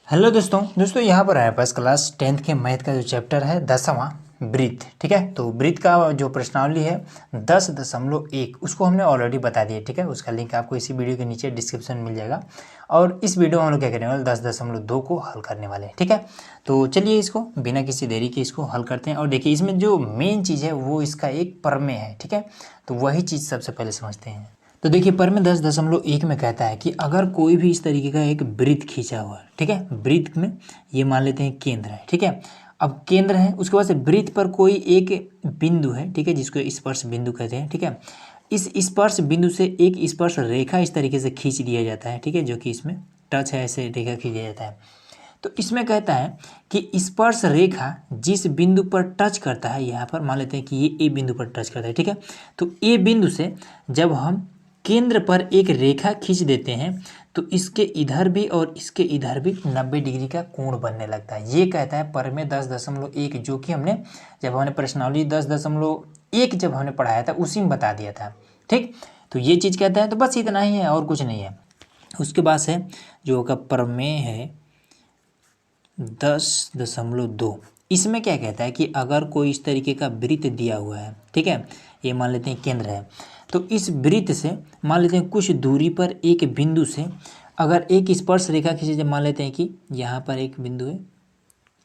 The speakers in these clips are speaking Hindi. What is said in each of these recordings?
हेलो दोस्तों यहाँ पर है पास क्लास 10th के मैथ का जो चैप्टर है 10वां ब्रीथ। ठीक है, तो ब्रीथ का जो प्रश्नावली है 10.1 उसको हमने ऑलरेडी बता दिया। ठीक है, उसका लिंक आपको इसी वीडियो के नीचे डिस्क्रिप्शन में मिल जाएगा। और इस वीडियो में हम लोग क्या करने वाले 10.2 को हल करने वाले हैं। ठीक है, तो चलिए इसको बिना किसी देरी के इसको हल करते हैं। और देखिए इसमें जो मेन चीज़ है वो इसका एक प्रमेय है। ठीक है, तो वही चीज़ सबसे पहले समझते हैं। तो देखिए प्रमेय 10.1 में कहता है कि अगर कोई भी इस तरीके का एक वृत्त खींचा हुआ है, ठीक है, वृत्त में ये मान लेते हैं केंद्र है। ठीक है, अब केंद्र है, उसके बाद से वृत्त पर कोई एक बिंदु है, ठीक है, जिसको स्पर्श बिंदु कहते हैं। ठीक है, इस स्पर्श बिंदु से एक स्पर्श रेखा इस तरीके से खींच दिया जाता है। ठीक है, जो कि इसमें टच है, ऐसे रेखा खींच दिया जाता है। तो इसमें कहता है कि स्पर्श रेखा जिस बिंदु पर टच करता है, यहाँ पर मान लेते हैं कि ये ए बिंदु पर टच करता है। ठीक है, तो ए बिंदु से जब हम केंद्र पर एक रेखा खींच देते हैं तो इसके इधर भी और इसके इधर भी 90 डिग्री का कोण बनने लगता है। ये कहता है प्रमेय 10.1, जो कि जब हमने प्रश्नावली 10.1 जब हमने पढ़ाया था उसी में बता दिया था। ठीक, तो ये चीज़ कहता है, तो बस इतना ही है और कुछ नहीं है। उसके बाद से जो का प्रमेय है 10.2, इसमें क्या कहता है कि अगर कोई इस तरीके का वृत्त दिया हुआ है, ठीक है, ये मान लेते हैं केंद्र है, तो इस वृत्त से मान लेते हैं कुछ दूरी पर एक बिंदु से अगर एक स्पर्श रेखा खींचे, जब मान लेते हैं कि यहाँ पर एक बिंदु है,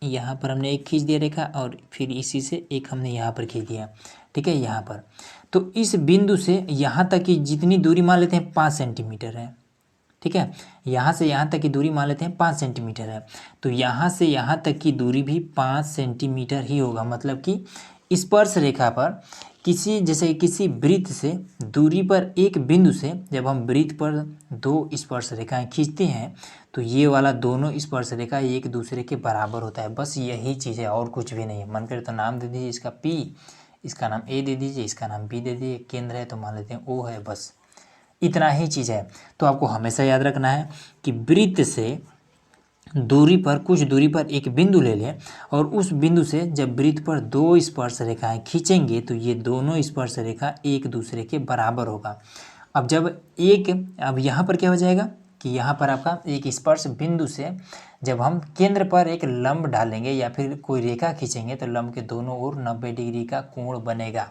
यहाँ पर हमने एक खींच दिया रेखा और फिर इसी से एक हमने यहाँ पर खींच दिया। ठीक है, यहाँ पर तो इस बिंदु से यहाँ तक की जितनी दूरी मान लेते हैं 5 सेंटीमीटर है। ठीक है, यहाँ से यहाँ तक की दूरी मान लेते हैं 5 सेंटीमीटर है, तो यहाँ से यहाँ तक की दूरी भी 5 सेंटीमीटर ही होगा। मतलब कि स्पर्श रेखा पर किसी वृत्त से दूरी पर एक बिंदु से जब हम वृत्त पर दो स्पर्श रेखाएं खींचते हैं तो ये वाला दोनों स्पर्श रेखा एक दूसरे के बराबर होता है। बस यही चीज़ है और कुछ भी नहीं है। मन करे तो नाम दे दीजिए, इसका P, इसका नाम A दे दीजिए, इसका नाम B दे दीजिए। केंद्र है तो मान लेते हैं O है, बस इतना ही चीज़ है। तो आपको हमेशा याद रखना है कि वृत्त से दूरी पर कुछ दूरी पर एक बिंदु ले लें और उस बिंदु से जब वृत्त पर दो स्पर्श रेखाएं खींचेंगे तो ये दोनों स्पर्श रेखा एक दूसरे के बराबर होगा। अब यहाँ पर क्या हो जाएगा कि यहाँ पर आपका एक स्पर्श बिंदु से जब हम केंद्र पर एक लंब डालेंगे या फिर कोई रेखा खींचेंगे तो लंब के दोनों ओर 90 डिग्री का कोण बनेगा।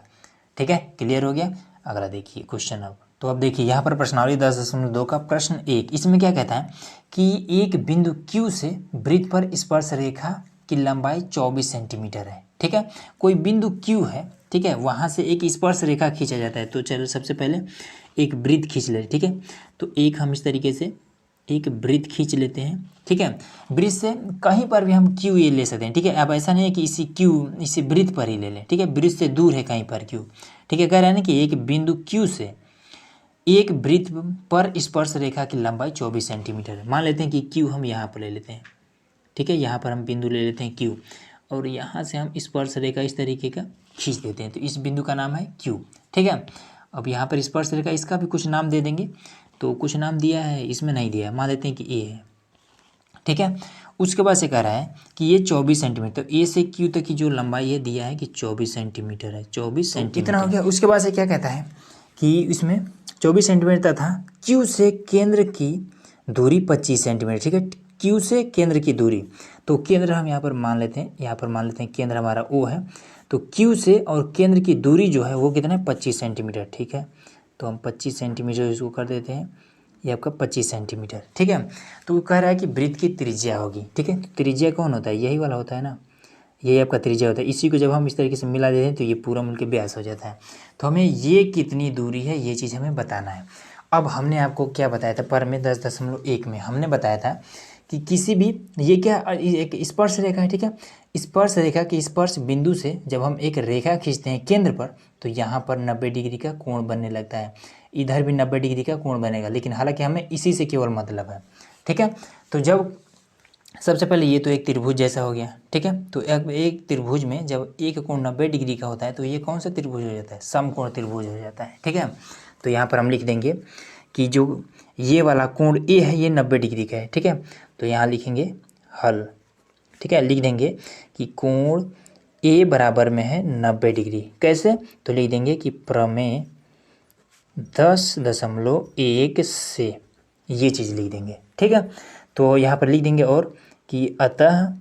ठीक है, क्लियर हो गया। अगला देखिए क्वेश्चन। अब देखिए यहाँ पर प्रश्नावली 10.2 का प्रश्न 1, इसमें क्या कहता है कि एक बिंदु Q से वृत्त पर स्पर्श रेखा की लंबाई 24 सेंटीमीटर है। ठीक है, कोई बिंदु Q है, ठीक है, वहाँ से एक स्पर्श रेखा खींचा जाता है। तो चलो सबसे पहले एक वृत्त खींच ले। ठीक है, तो एक हम इस तरीके से एक वृत्त खींच लेते हैं। ठीक है, वृत्त से कहीं पर भी हम Q ये ले सकते हैं। ठीक है, अब ऐसा नहीं है कि इसी वृत्त पर ही ले लें। ठीक है, वृत्त से दूर है कहीं पर Q। ठीक है, कह रहा है ना कि एक बिंदु Q से एक वृत्त पर स्पर्श रेखा की लंबाई 24 सेंटीमीटर है। मान लेते हैं कि Q हम यहाँ पर ले लेते हैं। ठीक है, यहाँ पर हम बिंदु ले लेते हैं Q और यहाँ से हम स्पर्श रेखा इस तरीके का खींच देते हैं। तो इस बिंदु का नाम है Q। ठीक है, अब यहाँ पर स्पर्श रेखा इसका भी कुछ नाम दे देंगे। तो कुछ नाम दिया है, इसमें नहीं दिया है, मान लेते हैं कि A है। ठीक है, उसके बाद से कह रहा है कि ये 24 सेंटीमीटर, तो A से Q तक की जो लंबाई है दिया है कि 24 सेंटीमीटर है। 24 सेंटीमीटर इतना हो गया। उसके बाद से क्या कहता है कि इसमें 24 सेंटीमीटर तथा Q से केंद्र की दूरी 25 सेंटीमीटर। ठीक है, Q से केंद्र की दूरी, तो केंद्र हम यहाँ पर मान लेते हैं, केंद्र हमारा O है। तो Q से और केंद्र की दूरी जो है वो कितना है 25 सेंटीमीटर। ठीक है, तो हम 25 सेंटीमीटर इसको कर देते हैं, ये आपका 25 सेंटीमीटर। ठीक है, तो वो कह रहा है कि वृत्त की त्रिज्या होगी। ठीक है, तो त्रिज्या कौन होता है, यही वाला होता है ना, यही आपका त्रिज्या होता है। इसी को जब हम इस तरीके से मिला देते हैं तो ये पूरा मिलकर व्यास हो जाता है। तो हमें ये कितनी दूरी है ये चीज़ हमें बताना है। अब हमने आपको क्या बताया था, प्रमेय 10.1 में हमने बताया था कि किसी भी ये क्या एक स्पर्श रेखा है। ठीक है, स्पर्श रेखा के स्पर्श बिंदु से जब हम एक रेखा खींचते हैं केंद्र पर तो यहाँ पर 90 डिग्री का कोण बनने लगता है, इधर भी 90 डिग्री का कोण बनेगा। लेकिन हालांकि हमें इसी से केवल मतलब है। ठीक है, तो जब सबसे पहले ये तो एक त्रिभुज जैसा हो गया। ठीक है, तो एक त्रिभुज में जब एक कोण 90 डिग्री का होता है तो ये कौन सा त्रिभुज हो जाता है, समकोण त्रिभुज हो जाता है। ठीक है, तो यहाँ पर हम लिख देंगे कि जो ये वाला कोण A है ये 90 डिग्री का है। ठीक है, तो यहाँ लिखेंगे हल। ठीक है, लिख देंगे कि कोण A बराबर में है 90 डिग्री। कैसे, तो लिख देंगे कि प्रमेय 10.1 से ये चीज़ लिख देंगे। ठीक है, तो यहाँ पर लिख देंगे और कि अतः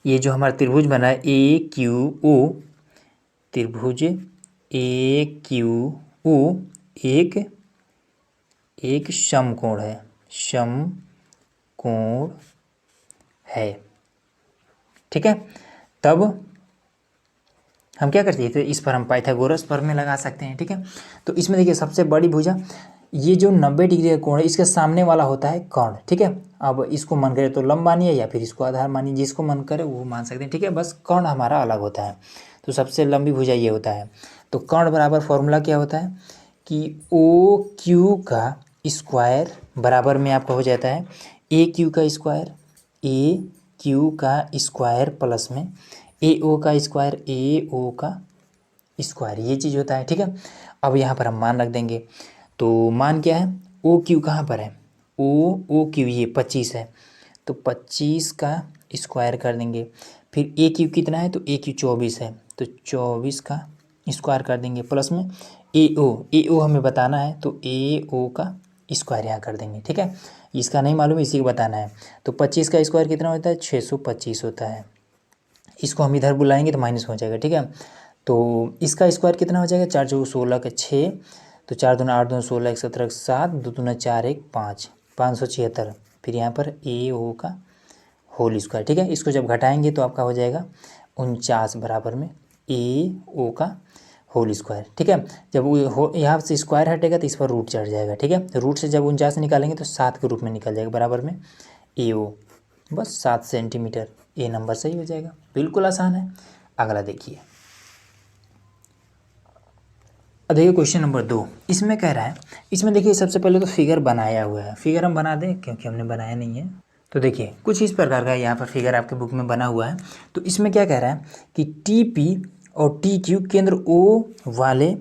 ये जो हमारा त्रिभुज बना है ए क्यू ओ, त्रिभुज ए क्यू ओ एक समकोण है, समकोण है। ठीक है, तब हम क्या करते थे, इस पर हम पाइथागोरस प्रमेय लगा सकते हैं। ठीक है, तो इसमें देखिए सबसे बड़ी भुजा, ये जो 90 डिग्री का कोण है इसके सामने वाला होता है कर्ण। ठीक है, अब इसको मन करे तो लंब मानिए या फिर इसको आधार मानिए, जिसको मन करे वो मान सकते हैं। ठीक है, बस कर्ण हमारा अलग होता है। तो सबसे लंबी भुजा ये होता है। तो कर्ण बराबर फॉर्मूला क्या होता है कि ओ क्यू का स्क्वायर बराबर में आपका हो जाता है ए क्यू का स्क्वायर, ए क्यू का स्क्वायर प्लस में ए ओ का स्क्वायर, ए ओ का स्क्वायर, ये चीज़ होता है। ठीक है, अब यहाँ पर हम मान रख देंगे। तो मान क्या है, ओ क्यू कहाँ पर है, ओ क्यू ये 25 है, तो 25 का स्क्वायर कर देंगे। फिर ए क्यू कितना है, तो ए क्यू 24 है, तो 24 का स्क्वायर कर देंगे प्लस में ए ओ हमें बताना है, तो ए ओ का स्क्वायर यहाँ कर देंगे। ठीक है, इसका नहीं मालूम, इसी को बताना है। तो 25 का स्क्वायर कितना होता है, 625 होता है। इसको हम इधर बुलाएंगे तो माइनस हो जाएगा। ठीक है, तो इसका स्क्वायर कितना हो जाएगा, 4 चौको 16 का 6, तो 4 दूना 8 दूना 16, 1 17 7, 2 दूना 4 1 5, 576। फिर यहाँ पर ए ओ का होल स्क्वायर। ठीक है, इसको जब घटाएंगे तो आपका हो जाएगा 49 बराबर में ए ओ का होल स्क्वायर। ठीक है, जब वो यहाँ से स्क्वायर हटेगा तो इस पर रूट चढ़ जाएगा। ठीक है, तो रूट से जब 49 निकालेंगे तो 7 के रूप में निकल जाएगा बराबर में ए ओ, बस 7 सेंटीमीटर। ए नंबर सही हो जाएगा, बिल्कुल आसान है। अगला देखिए, अब देखिए क्वेश्चन नंबर 2, इसमें कह रहा है, इसमें देखिए सबसे पहले तो फिगर बनाया हुआ है, फिगर हम बना दें क्योंकि हमने बनाया नहीं है। तो देखिए कुछ इस प्रकार का यहाँ पर फिगर आपके बुक में बना हुआ है। तो इसमें क्या कह रहा है कि टी पी और टी क्यू केंद्र ओ वाले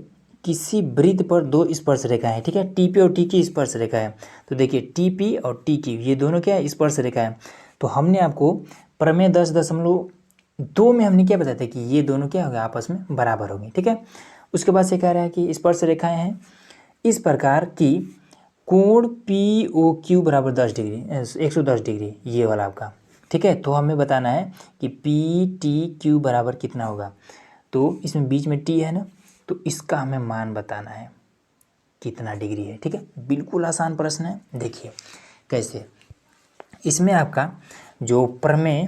किसी वृत्त पर दो स्पर्श रेखा है। ठीक है, टी पी और टी की स्पर्श रेखा है। तो देखिए टी पी और टी क्यू ये दोनों क्या है, स्पर्श रेखा है। तो हमने आपको प्रमेय 10.2 में हमने क्या बताया था कि ये दोनों क्या होगा, आपस में बराबर होंगे। ठीक है, उसके बाद से कह रहा है कि स्पर्श रेखाएं हैं इस प्रकार की कोण पी ओ क्यू बराबर 10 डिग्री 110 डिग्री, ये वाला आपका। ठीक है, तो हमें बताना है कि पी टी क्यू बराबर कितना होगा। तो इसमें बीच में टी है ना, तो इसका हमें मान बताना है कितना डिग्री है। ठीक है, बिल्कुल आसान प्रश्न है। देखिए कैसे, इसमें आपका जो प्रमेय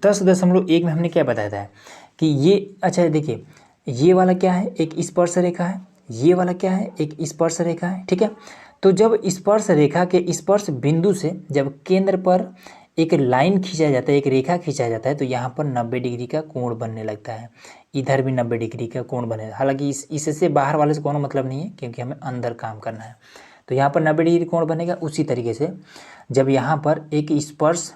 10.1 में हमने क्या बताया था कि ये, अच्छा देखिए ये वाला क्या है, एक स्पर्श रेखा है, ये वाला क्या है, एक स्पर्श रेखा है। ठीक है, तो जब स्पर्श रेखा के स्पर्श बिंदु से जब केंद्र पर एक लाइन खींचा जाता है, एक रेखा खींचा जाता है, तो यहाँ पर 90 डिग्री का कोण बनने लगता है। इधर भी 90 डिग्री का कोण बनेगा। हालांकि इससे बाहर वाले से कोनो मतलब नहीं है क्योंकि हमें अंदर काम करना है। तो यहाँ पर 90 डिग्री कोण बनेगा। उसी तरीके से जब यहाँ पर एक स्पर्श,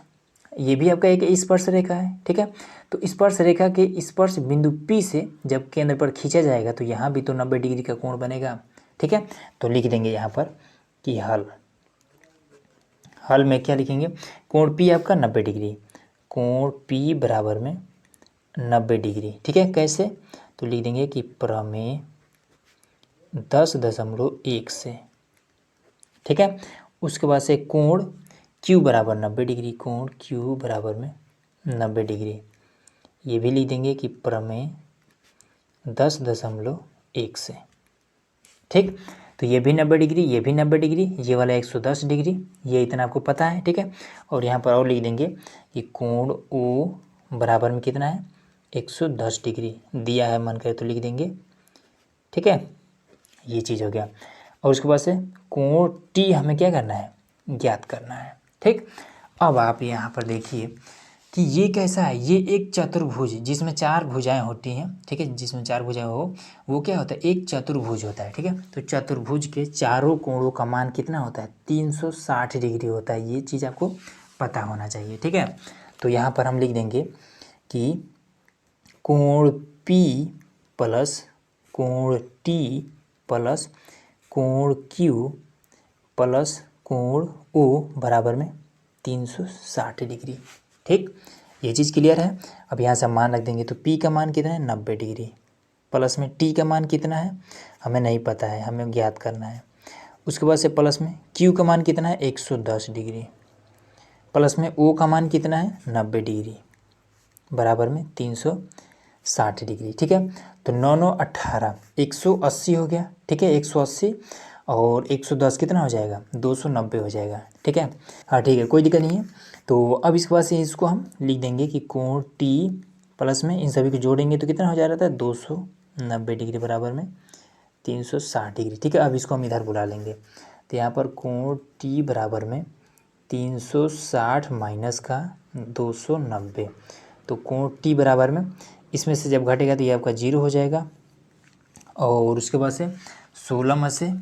ये भी आपका एक स्पर्श रेखा है। ठीक है, तो स्पर्श रेखा के स्पर्श बिंदु P से जब केंद्र पर खींचा जाएगा तो यहाँ भी तो 90 डिग्री का कोण बनेगा। ठीक है, तो लिख देंगे यहाँ पर कि हल में क्या लिखेंगे, कोण P आपका 90 डिग्री, कोण P बराबर में 90 डिग्री। ठीक है, कैसे, तो लिख देंगे कि प्रमेय 10.1 से। ठीक है, उसके बाद से कोण Q बराबर 90 डिग्री, कोण Q बराबर में 90 डिग्री, ये भी लिख देंगे कि प्रमेय 10.1 से। ठीक, तो ये भी 90 डिग्री, ये भी 90 डिग्री, ये वाला 110 डिग्री, ये इतना आपको पता है। ठीक है, और यहाँ पर और लिख देंगे कि कोण O बराबर में कितना है, 110 डिग्री दिया है, मन करे तो लिख देंगे। ठीक है, ये चीज़ हो गया। और उसके बाद से कोण T हमें क्या करना है, ज्ञात करना है। ठीक, अब आप यहाँ पर देखिए कि ये कैसा है, ये एक चतुर्भुज जिसमें 4 भुजाएं होती हैं। ठीक है, जिसमें 4 भुजाएं हो वो क्या होता है, एक चतुर्भुज होता है। ठीक है, तो चतुर्भुज के चारों कोणों का मान कितना होता है, 360 डिग्री होता है। ये चीज़ आपको पता होना चाहिए। ठीक है, तो यहाँ पर हम लिख देंगे कि कोण P प्लस कोण T प्लस कोण Q प्लस कोण O बराबर में 360 डिग्री। ठीक, ये चीज़ क्लियर है। अब यहाँ से हम मान रख देंगे, तो P का मान कितना है, 90 डिग्री, प्लस में T का मान कितना है हमें नहीं पता है, हमें ज्ञात करना है। उसके बाद से प्लस में Q का मान कितना है, 110 डिग्री, प्लस में ओ का मान कितना है 90 डिग्री बराबर में 360 डिग्री। ठीक है, तो 9 9 18 180 हो गया। ठीक है, 180 और 110 कितना हो जाएगा 290 हो जाएगा। ठीक है, हाँ ठीक है, कोई दिक्कत नहीं है। तो अब इसके बाद से इसको हम लिख देंगे कि कोण टी प्लस में इन सभी को जोड़ेंगे तो कितना हो जा रहा था 290 डिग्री बराबर में 360 डिग्री। ठीक है, अब इसको हम इधर बुला लेंगे तो यहाँ पर कोण टी बराबर में 360 माइनस का 290, तो कोण टी बराबर में इसमें से जब घटेगा तो ये आपका 0 हो जाएगा। और उसके बाद से 16 में से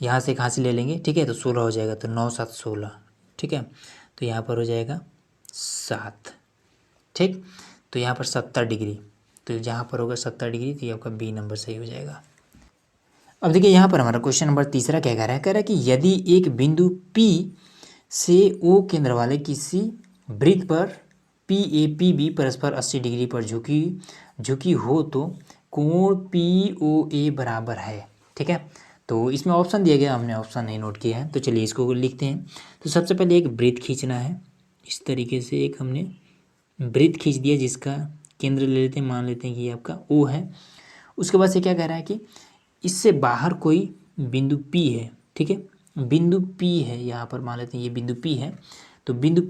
यहाँ से कहाँ से ले लेंगे। ठीक है, तो 16 हो जाएगा, तो 9 7 16। ठीक है, तो यहाँ पर हो जाएगा 7। ठीक, तो यहाँ पर 70 डिग्री, तो जहाँ पर होगा 70 डिग्री तो ये आपका बी नंबर सही हो जाएगा। अब देखिए यहाँ पर हमारा क्वेश्चन नंबर तीसरा क्या कह रहा है कि यदि एक बिंदु P से O केंद्र वाले किसी वृत्त पर PAPB परस्पर 80 डिग्री पर झुकी हो तो कोण POA बराबर है। ठीक है, तो इसमें ऑप्शन दिया गया, हमने ऑप्शन नहीं नोट किया है, तो चलिए इसको लिखते हैं। तो सबसे पहले एक वृत्त खींचना है, इस तरीके से एक हमने वृत्त खींच दिया जिसका केंद्र ले लेते हैं, मान लेते हैं कि ये आपका O है। उसके बाद से क्या कह रहा है कि इससे बाहर कोई बिंदु P है। ठीक है, बिंदु P है, यहाँ पर मान लेते हैं ये बिंदु P है। तो बिंदु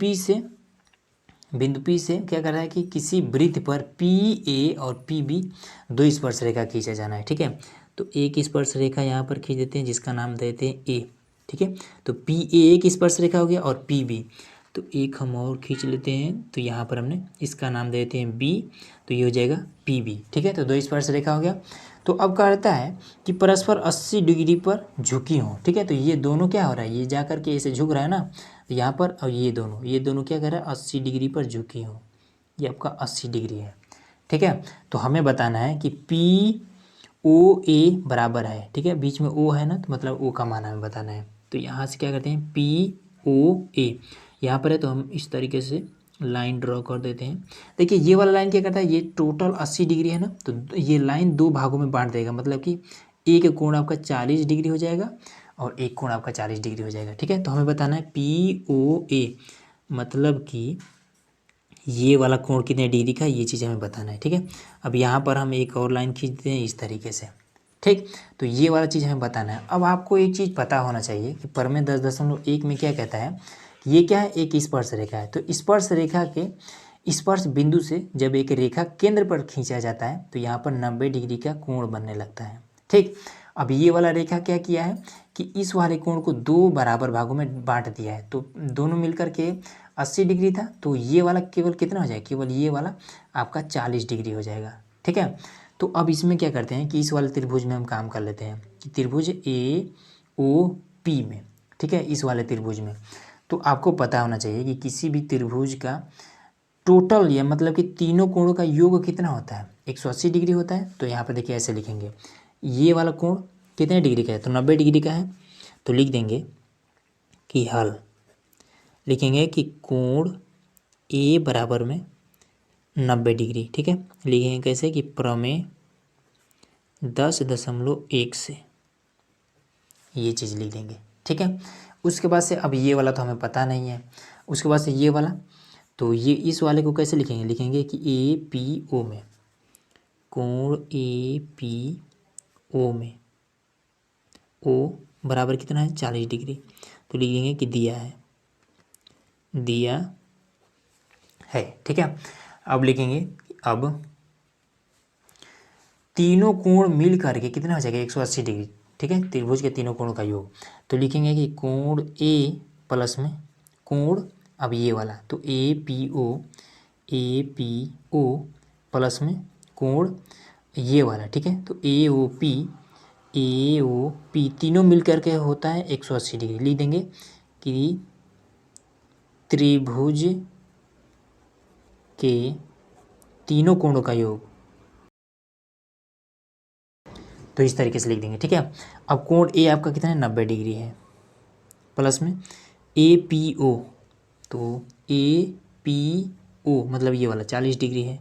P से क्या कर रहा है कि किसी वृत्त पर PA और PB दो स्पर्श रेखा खींचा जाना है। ठीक है, तो एक स्पर्श रेखा यहाँ पर खींच देते हैं जिसका नाम देते हैं A। ठीक है, तो PA एक स्पर्श रेखा हो गया और PB तो एक हम और खींच लेते हैं, तो यहाँ पर हमने इसका नाम दे देते हैं B, तो ये हो जाएगा PB। ठीक है, तो दो स्पर्श रेखा हो गया। तो अब कहता है कि परस्पर 80 डिग्री पर झुकी हो। ठीक है, तो ये दोनों क्या हो रहा है, ये जा कर के ऐसे झुक रहा है ना, तो यहाँ पर और ये दोनों क्या कर रहा है 80 डिग्री पर झुकी हो, ये आपका 80 डिग्री है। ठीक है, तो हमें बताना है कि POA बराबर है। ठीक है, बीच में O है ना, तो मतलब O का मान हमें बताना है। तो यहाँ से क्या करते हैं POA यहाँ पर है, तो हम इस तरीके से लाइन ड्रॉ कर देते हैं। देखिए ये वाला लाइन क्या करता है, ये टोटल 80 डिग्री है ना, तो ये लाइन दो भागों में बांट देगा, मतलब कि एक कोण आपका 40 डिग्री हो जाएगा और एक कोण आपका 40 डिग्री हो जाएगा। ठीक है, तो हमें बताना है POA मतलब कि ये वाला कोण कितने डिग्री का, ये चीज़ हमें बताना है। ठीक है, अब यहाँ पर हम एक और लाइन खींच देते हैं इस तरीके से। ठीक, तो ये वाला चीज़ हमें बताना है। अब आपको एक चीज़ पता होना चाहिए कि प्रमेय 10.1 में क्या कहता है, ये क्या है, एक स्पर्श रेखा है। तो स्पर्श रेखा के स्पर्श बिंदु से जब एक रेखा केंद्र पर खींचा जाता है तो यहाँ पर 90 डिग्री का कोण बनने लगता है। ठीक, अब ये वाला रेखा क्या किया है कि इस वाले कोण को दो बराबर भागों में बांट दिया है, तो दोनों मिलकर के 80 डिग्री था, तो ये वाला केवल कितना हो जाएगा, केवल ये वाला आपका 40 डिग्री हो जाएगा। ठीक है, तो अब इसमें क्या करते हैं कि इस वाले त्रिभुज में हम काम कर लेते हैं कि त्रिभुज AOP में, ठीक है, इस वाले त्रिभुज में, तो आपको पता होना चाहिए कि किसी भी त्रिभुज का टोटल या मतलब कि तीनों कोणों का योग कितना होता है 180 डिग्री होता है। तो यहाँ पर देखिए ऐसे लिखेंगे, ये वाला कोण कितने डिग्री का है, तो 90 डिग्री का है, तो लिख देंगे कि हल लिखेंगे कि कोण A बराबर में 90 डिग्री। ठीक है, लिखेंगे कैसे कि प्रमेय 10.1 से ये चीज़ लिख देंगे। ठीक है, उसके बाद से अब ये वाला तो हमें पता नहीं है, उसके बाद से ये वाला, तो ये इस वाले को कैसे लिखेंगे, लिखेंगे कि APO में कोण APO में O बराबर कितना है 40 डिग्री, तो लिखेंगे कि दिया है। ठीक है, अब लिखेंगे अब तीनों कोण मिल करके कितना हो जाएगा 180 डिग्री। ठीक है, त्रिभुज के तीनों कोणों का योग, तो लिखेंगे कि कोण A प्लस में कोण अब ये वाला तो APO प्लस में कोण ये वाला। ठीक है, तो AOP तीनों मिल करके होता है 180 डिग्री। लिख देंगे कि त्रिभुज के तीनों कोणों का योग, तो इस तरीके से लिख देंगे। ठीक है, अब कोण A आपका कितना है 90 डिग्री है, प्लस में APO, तो APO मतलब ये वाला 40 डिग्री है।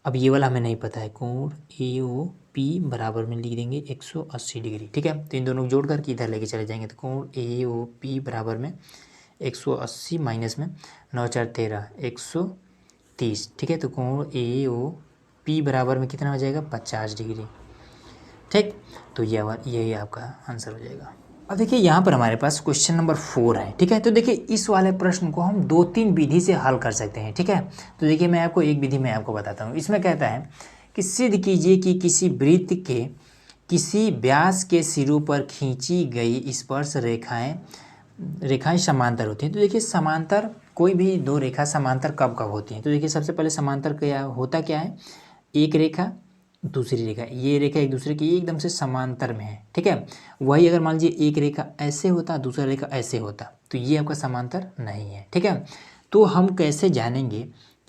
अब ये वाला हमें नहीं पता है, कोण AOP बराबर में लिख देंगे 180 डिग्री। ठीक है, तो इन दोनों को जोड़ करके इधर लेके चले जाएंगे, तो कोण AOP बराबर में 180 माइनस में 9 4 13 130, ठीक है। तो कोण ए ओ पी बराबर में कितना हो जाएगा 50 डिग्री, ठीक। तो यही आपका आंसर हो जाएगा। अब देखिए यहाँ पर हमारे पास क्वेश्चन नंबर 4 है, ठीक है। तो देखिए इस वाले प्रश्न को हम 2-3 विधि से हल कर सकते हैं, ठीक है। तो देखिए मैं आपको एक विधि मैं आपको बताता हूँ। इसमें कहता है कि सिद्ध कीजिए कि किसी वृत्त के किसी व्यास के सिरों पर खींची गई स्पर्श रेखाएं समांतर होती हैं। तो देखिए समांतर कोई भी दो रेखा समांतर कब कब होती हैं। तो देखिए सबसे पहले समांतर क्या है, एक रेखा दूसरी रेखा, ये रेखा एक दूसरे की एकदम से समांतर में है, ठीक है। वही अगर मान लीजिए एक रेखा ऐसे होता दूसरा रेखा ऐसे होता तो ये आपका समांतर नहीं है, ठीक है। तो हम कैसे जानेंगे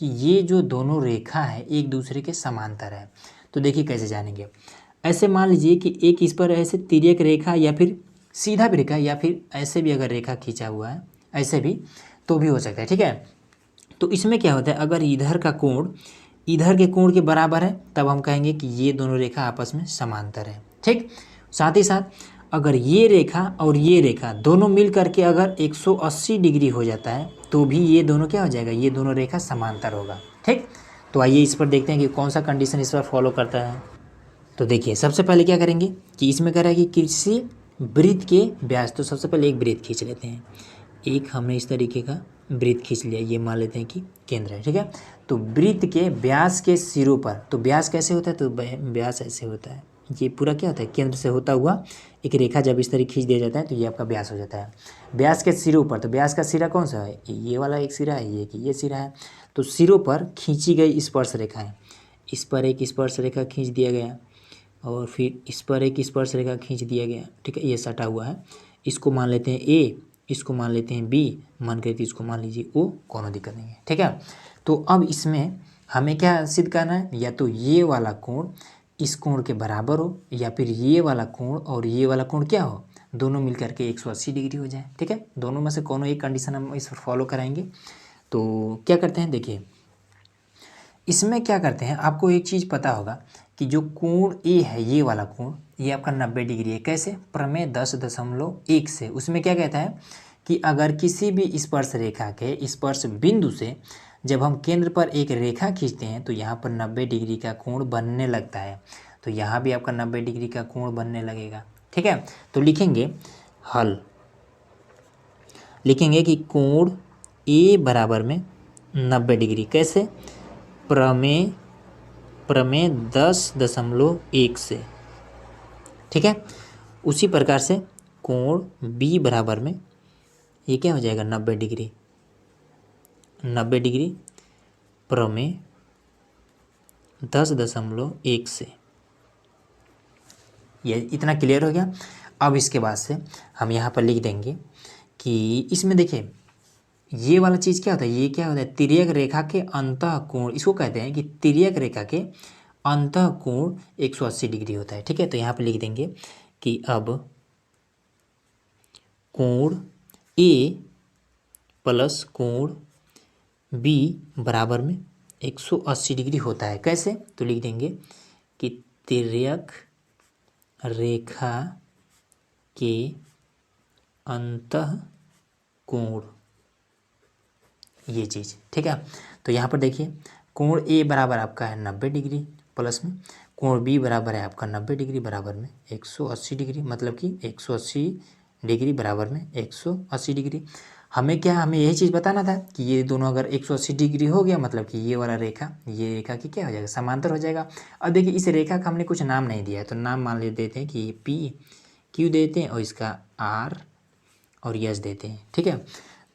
कि ये जो दोनों रेखा है एक दूसरे के समांतर है। तो देखिए कैसे जानेंगे, ऐसे मान लीजिए कि एक इस पर ऐसे तिर्यक रेखा या फिर सीधा भी रेखा या फिर ऐसे भी अगर रेखा खींचा हुआ है ऐसे भी तो भी हो सकता है, ठीक है। तो इसमें क्या होता है, अगर इधर का कोण इधर के कोण के बराबर है तब हम कहेंगे कि ये दोनों रेखा आपस में समांतर है, ठीक। साथ ही साथ अगर ये रेखा और ये रेखा दोनों मिल करके अगर 180 डिग्री हो जाता है तो भी ये दोनों क्या हो जाएगा, ये दोनों रेखा समांतर होगा, ठीक। तो आइए इस पर देखते हैं कि कौन सा कंडीशन इस पर फॉलो करता है। तो देखिए सबसे पहले क्या करेंगे कि इसमें कह रहा है कि किसी वृत्त के व्यास, तो सबसे पहले एक वृत्त खींच लेते हैं। एक हमने इस तरीके का वृत्त खींच लिया, ये मान लेते हैं कि केंद्र है, ठीक है। तो वृत्त के व्यास के सिरों पर, तो व्यास कैसे होता है, तो व्यास ऐसे होता है, ये पूरा क्या होता है केंद्र से होता हुआ एक रेखा जब इस तरीके खींच दिया जाता है तो ये आपका व्यास हो जाता है। व्यास के सिरों पर, तो व्यास का सिरा कौन सा है, ये वाला एक सिरा है, ये सिरा है। तो सिरों पर खींची गई स्पर्श रेखाएं, इस पर एक स्पर्श रेखा खींच दिया गया और फिर इस पर एक स्पर्श रेखा खींच दिया गया, ठीक है। ये सटा हुआ है, इसको मान लेते हैं ए, इसको मान लेते हैं बी, मान करके इसको मान लीजिए ओ, कोनो दिक्कत नहीं है, ठीक है। तो अब इसमें हमें क्या सिद्ध करना है, या तो ये वाला कोण इस कोण के बराबर हो या फिर ये वाला कोण और ये वाला कोण क्या हो, दोनों मिल करके 180 डिग्री हो जाए, ठीक है। दोनों में से कोनो एक कंडीशन हम इस पर फॉलो कराएंगे। तो क्या करते हैं, देखिए इसमें क्या करते हैं, आपको एक चीज़ पता होगा कि जो कोण ए है ये वाला कोण ये आपका 90 डिग्री है। कैसे, प्रमेय 10.1 से उसमें क्या कहता है कि अगर किसी भी स्पर्श रेखा के स्पर्श बिंदु से जब हम केंद्र पर एक रेखा खींचते हैं तो यहाँ पर 90 डिग्री का कोण बनने लगता है। तो यहाँ भी आपका 90 डिग्री का कोण बनने लगेगा, ठीक है। तो लिखेंगे हल, लिखेंगे कि कोण ए बराबर में 90 डिग्री, कैसे, प्रमेय 10.1 से, ठीक है। उसी प्रकार से कोण बी बराबर में ये क्या हो जाएगा 90 डिग्री, 90 डिग्री प्रमेय 10.1 से। ये इतना क्लियर हो गया। अब इसके बाद से हम यहाँ पर लिख देंगे कि इसमें देखिए ये वाला चीज़ क्या होता है, ये क्या होता है, तिर्यक रेखा के अंतः कोण, इसको कहते हैं कि तिर्यक रेखा के अंतः कोण 180 डिग्री होता है, ठीक है। तो यहाँ पर लिख देंगे कि अब कोण ए प्लस कोण बी बराबर में 180 डिग्री होता है, कैसे, तो लिख देंगे कि तिर्यक रेखा के अंतः कोण, ये चीज़, ठीक है। तो यहाँ पर देखिए कोण ए बराबर आपका है 90 डिग्री प्लस में कोण बी बराबर है आपका 90 डिग्री बराबर में 180 डिग्री, मतलब कि 180 डिग्री बराबर में 180 डिग्री। हमें यही चीज़ बताना था कि ये दोनों अगर 180 डिग्री हो गया मतलब कि ये वाला रेखा ये रेखा की क्या हो जाएगा, समांतर हो जाएगा। अब देखिए इस रेखा का हमने कुछ नाम नहीं दिया है तो नाम मान देते हैं कि पी क्यू देते हैं और इसका आर और यस देते हैं, ठीक है।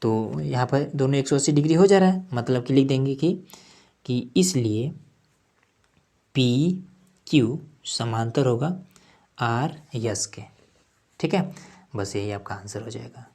तो यहाँ पर दोनों 180 डिग्री हो जा रहा है, मतलब कि लिख देंगे कि इसलिए पी क्यू समांतर होगा आर यस के, ठीक है। बस यही आपका आंसर हो जाएगा।